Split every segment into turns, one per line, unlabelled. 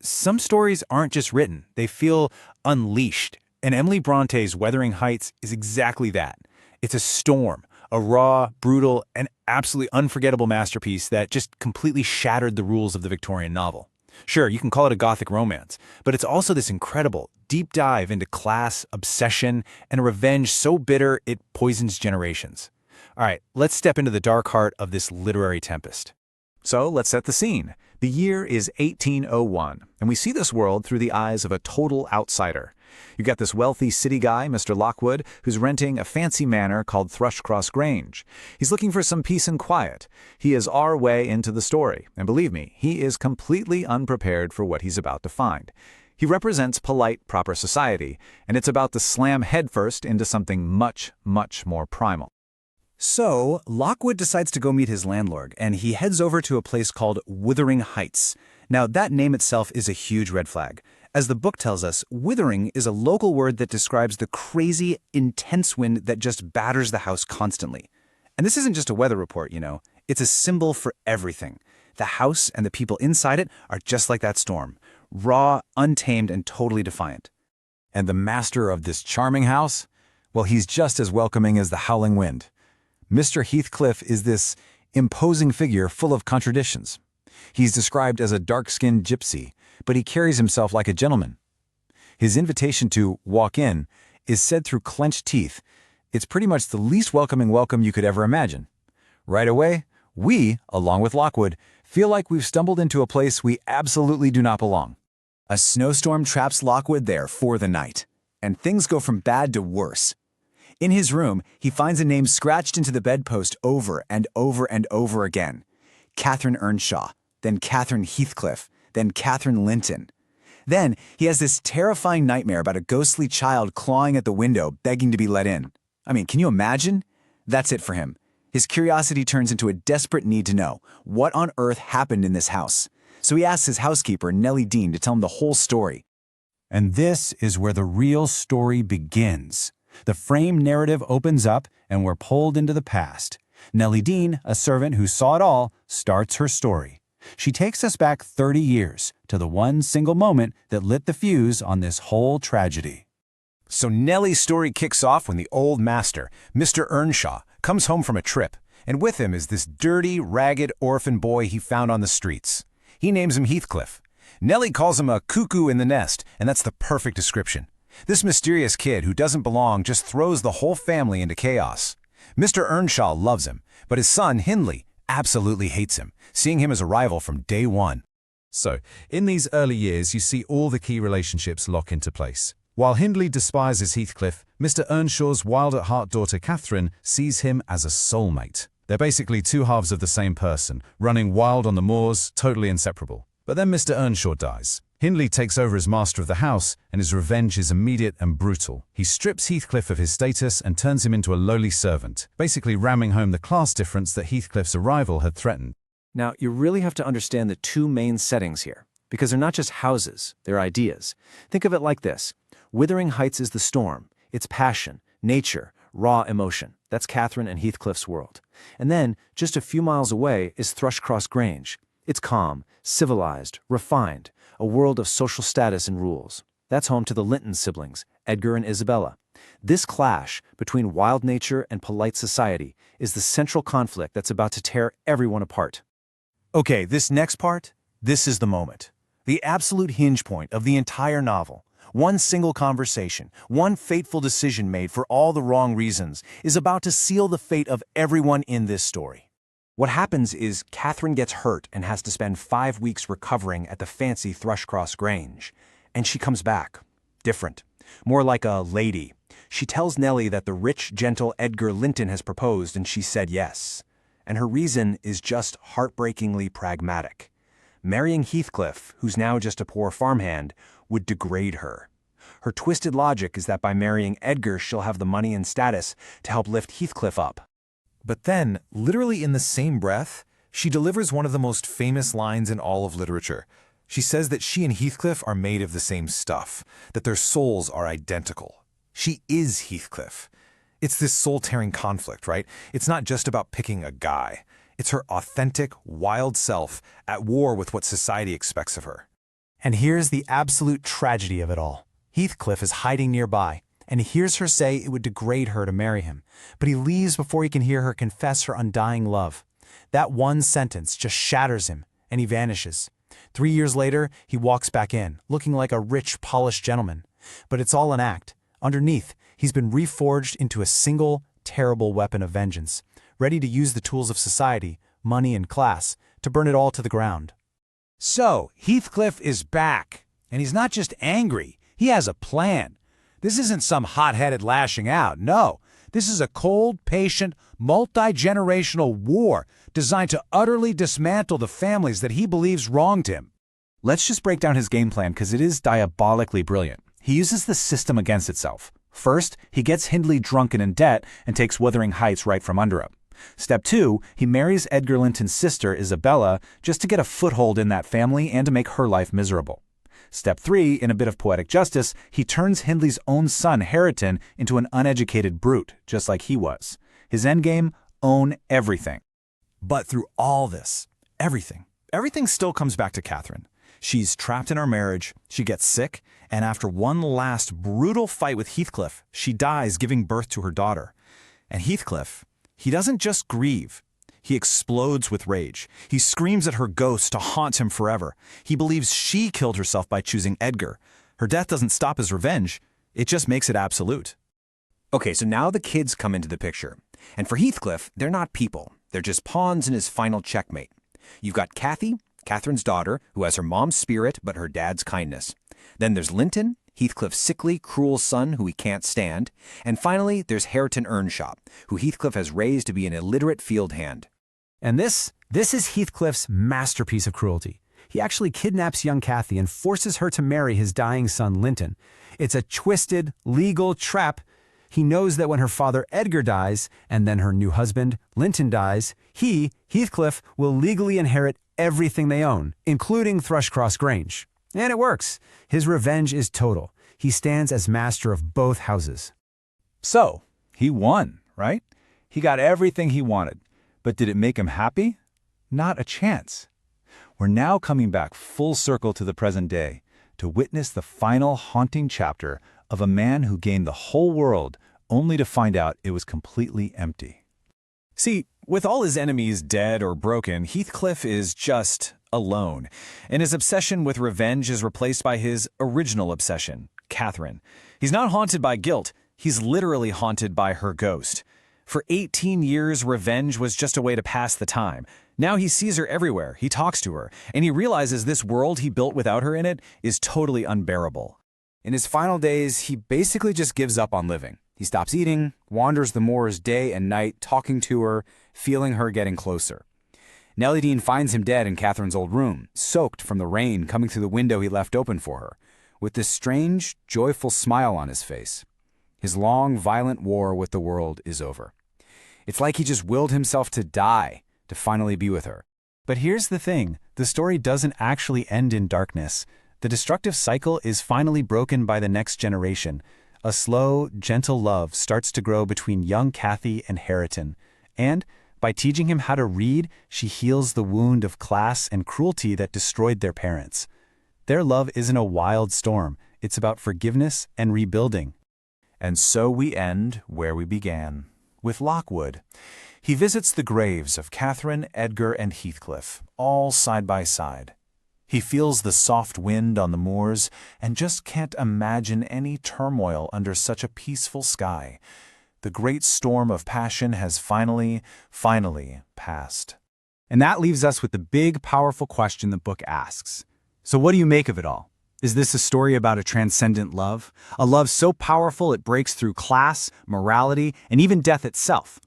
Some stories aren't just written, they feel unleashed. And Emily Bronte's Wuthering Heights is exactly that. It's a storm, a raw, brutal, and absolutely unforgettable masterpiece that just completely shattered the rules of the Victorian novel. Sure, you can call it a Gothic romance, but it's also this incredible, deep dive into class, obsession, and a revenge so bitter it poisons generations. All right, let's step into the dark heart of this literary tempest.
So let's set the scene. The year is 1801, and we see this world through the eyes of a total outsider. You got this wealthy city guy, Mr. Lockwood, who's renting a fancy manor called Thrushcross Grange. He's looking for some peace and quiet. He is our way into the story, and believe me, he is completely unprepared for what he's about to find. He represents polite, proper society, and it's about to slam headfirst into something much, much more primal.
So, Lockwood decides to go meet his landlord, and he heads over to a place called Wuthering Heights. Now, that name itself is a huge red flag. As the book tells us, withering is a local word that describes the crazy, intense wind that just batters the house constantly. And this isn't just a weather report, It's a symbol for everything. The house and the people inside it are just like that storm. Raw, untamed, and totally defiant.
And the master of this charming house? Well, he's just as welcoming as the howling wind. Mr. Heathcliff is this imposing figure full of contradictions. He's described as a dark-skinned gypsy, but he carries himself like a gentleman. His invitation to walk in is said through clenched teeth. It's pretty much the least welcoming welcome you could ever imagine. Right away, we, along with Lockwood, feel like we've stumbled into a place we absolutely do not belong.
A snowstorm traps Lockwood there for the night, and things go from bad to worse. In his room, he finds a name scratched into the bedpost over and over and over again. Catherine Earnshaw, then Catherine Heathcliff, then Catherine Linton. Then he has this terrifying nightmare about a ghostly child clawing at the window, begging to be let in. I mean, can you imagine? That's it for him. His curiosity turns into a desperate need to know what on earth happened in this house. So he asks his housekeeper, Nelly Dean, to tell him the whole story.
And this is where the real story begins. The frame narrative opens up, and we're pulled into the past. Nelly Dean, a servant who saw it all, starts her story. She takes us back 30 years to the one single moment that lit the fuse on this whole tragedy.
So Nelly's story kicks off when the old master, Mr. Earnshaw, comes home from a trip, and with him is this dirty, ragged orphan boy he found on the streets. He names him Heathcliff. Nelly calls him a cuckoo in the nest, and that's the perfect description. This mysterious kid who doesn't belong just throws the whole family into chaos. Mr. Earnshaw loves him, but his son, Hindley, absolutely hates him, seeing him as a rival from day one.
So, in these early years, you see all the key relationships lock into place. While Hindley despises Heathcliff, Mr. Earnshaw's wild-at-heart daughter Catherine sees him as a soulmate. They're basically two halves of the same person, running wild on the moors, totally inseparable. But then Mr. Earnshaw dies. Hindley takes over as master of the house, and his revenge is immediate and brutal. He strips Heathcliff of his status and turns him into a lowly servant, basically ramming home the class difference that Heathcliff's arrival had threatened.
Now, you really have to understand the two main settings here, because they're not just houses, they're ideas. Think of it like this. Wuthering Heights is the storm. It's passion, nature, raw emotion. That's Catherine and Heathcliff's world. And then, just a few miles away, is Thrushcross Grange. It's calm, civilized, refined, a world of social status and rules. That's home to the Linton siblings, Edgar and Isabella. This clash between wild nature and polite society is the central conflict that's about to tear everyone apart. Okay, this next part, this is the moment. The absolute hinge point of the entire novel. One single conversation, one fateful decision made for all the wrong reasons is about to seal the fate of everyone in this story. What happens is Catherine gets hurt and has to spend 5 weeks recovering at the fancy Thrushcross Grange. And she comes back. Different. More like a lady. She tells Nelly that the rich, gentle Edgar Linton has proposed and she said yes. And her reason is just heartbreakingly pragmatic. Marrying Heathcliff, who's now just a poor farmhand, would degrade her. Her twisted logic is that by marrying Edgar she'll have the money and status to help lift Heathcliff up.
But then, literally in the same breath, she delivers one of the most famous lines in all of literature. She says that she and Heathcliff are made of the same stuff, that their souls are identical. She is Heathcliff. It's this soul-tearing conflict, right? It's not just about picking a guy. It's her authentic, wild self at war with what society expects of her.
And here's the absolute tragedy of it all. Heathcliff is hiding nearby, and he hears her say it would degrade her to marry him, but he leaves before he can hear her confess her undying love. That one sentence just shatters him, and he vanishes. 3 years later, he walks back in, looking like a rich, polished gentleman. But it's all an act. Underneath, he's been reforged into a single, terrible weapon of vengeance, ready to use the tools of society, money and class, to burn it all to the ground.
So, Heathcliff is back, and he's not just angry, he has a plan. This isn't some hot-headed lashing out, no. This is a cold, patient, multi-generational war designed to utterly dismantle the families that he believes wronged him.
Let's just break down his game plan because it is diabolically brilliant. He uses the system against itself. First, he gets Hindley drunk and in debt and takes Wuthering Heights right from under him. Step 2, he marries Edgar Linton's sister, Isabella, just to get a foothold in that family and to make her life miserable. Step 3, in a bit of poetic justice, he turns Hindley's own son, Hareton, into an uneducated brute, just like he was. His endgame, own everything.
But through all this, everything still comes back to Catherine. She's trapped in her marriage, she gets sick, and after one last brutal fight with Heathcliff, she dies giving birth to her daughter. And Heathcliff, he doesn't just grieve. He explodes with rage. He screams at her ghost to haunt him forever. He believes she killed herself by choosing Edgar. Her death doesn't stop his revenge. It just makes it absolute.
Okay, so now the kids come into the picture. And for Heathcliff, they're not people. They're just pawns in his final checkmate. You've got Cathy, Catherine's daughter, who has her mom's spirit but her dad's kindness. Then there's Linton, Heathcliff's sickly, cruel son who he can't stand. And finally, there's Hareton Earnshaw, who Heathcliff has raised to be an illiterate field hand.
And this is Heathcliff's masterpiece of cruelty. He actually kidnaps young Cathy and forces her to marry his dying son, Linton. It's a twisted, legal trap. He knows that when her father Edgar dies, and then her new husband, Linton, dies, he, Heathcliff, will legally inherit everything they own, including Thrushcross Grange. And it works. His revenge is total. He stands as master of both houses.
So, he won, right? He got everything he wanted. But did it make him happy? Not a chance. We're now coming back full circle to the present day to witness the final haunting chapter of a man who gained the whole world only to find out it was completely empty.
See, with all his enemies dead or broken, Heathcliff is just alone, and his obsession with revenge is replaced by his original obsession, Catherine. He's not haunted by guilt, he's literally haunted by her ghost. For 18 years, revenge was just a way to pass the time. Now he sees her everywhere, he talks to her, and he realizes this world he built without her in it is totally unbearable.
In his final days, he basically just gives up on living. He stops eating, wanders the moors day and night, talking to her, feeling her getting closer. Nelly Dean finds him dead in Catherine's old room, soaked from the rain coming through the window he left open for her, with this strange, joyful smile on his face. His long, violent war with the world is over. It's like he just willed himself to die to finally be with her. But here's the thing, the story doesn't actually end in darkness. The destructive cycle is finally broken by the next generation. A slow, gentle love starts to grow between young Cathy and Hareton, and by teaching him how to read, she heals the wound of class and cruelty that destroyed their parents. Their love isn't a wild storm, it's about forgiveness and rebuilding.
And so we end where we began, with Lockwood. He visits the graves of Catherine, Edgar, and Heathcliff, all side by side. He feels the soft wind on the moors and just can't imagine any turmoil under such a peaceful sky. The great storm of passion has finally passed.
And that leaves us with the big, powerful question the book asks. So what do you make of it all? Is this a story about a transcendent love? A love so powerful it breaks through class, morality, and even death itself?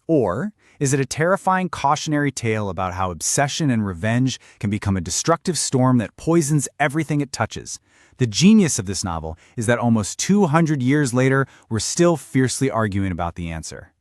Or is it a terrifying cautionary tale about how obsession and revenge can become a destructive storm that poisons everything it touches? The genius of this novel is that almost 200 years later, we're still fiercely arguing about the answer.